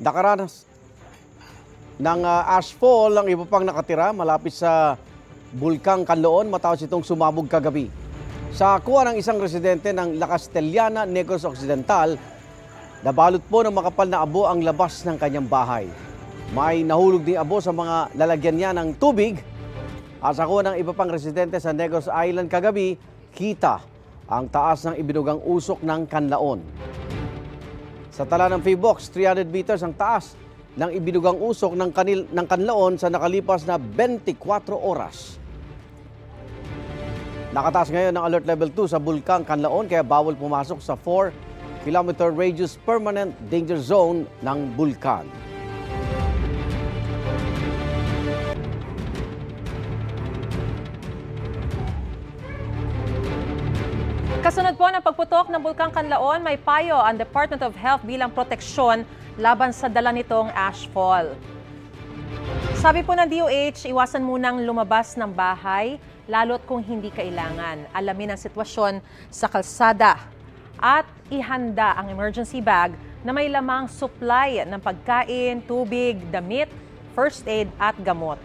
Nakaranas ng ashfall ang iba pang nakatira malapit sa Bulkang Kanloon matapos itong sumabog kagabi. Sa kuha ng isang residente ng La Castellana, Negros Occidental, nabalot po ng makapal na abo ang labas ng kanyang bahay. May nahulog ding abo sa mga lalagyan niya ng tubig. At sa kuha ng iba pang residente sa Negros Island kagabi, kita ang taas ng ibinugang usok ng Kanlaon. Sa tala ng Feebox, 300 meters ang taas ng ibinugang usok ng Kanlaon sa nakalipas na 24 oras. Nakataas ngayon ng Alert Level 2 sa Bulkang Kanlaon kaya bawal pumasok sa 4-kilometer radius permanent danger zone ng bulkan. Kasunod po ng pagputok ng Bulkang Kanlaon, may payo ang Department of Health bilang proteksyon laban sa dala nitong ashfall. Sabi po ng DOH, iwasan munang lumabas ng bahay, lalo't kung hindi kailangan. Alamin ang sitwasyon sa kalsada at ihanda ang emergency bag na may lamang supply ng pagkain, tubig, damit, first aid at gamot.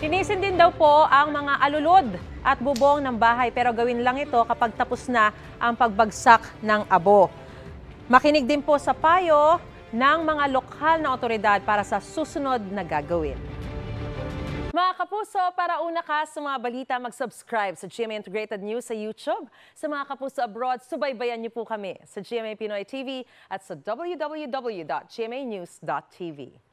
Linisin din daw po ang mga alulod at bubong ng bahay pero gawin lang ito kapag tapos na ang pagbagsak ng abo. Makinig din po sa payo ng mga lokal na otoridad para sa susunod na gagawin. Mga kapuso, para una ka sa mga balita, mag-subscribe sa GMA Integrated News sa YouTube. Sa mga kapuso abroad, subaybayan niyo po kami sa GMA Pinoy TV at sa www.gmanews.tv.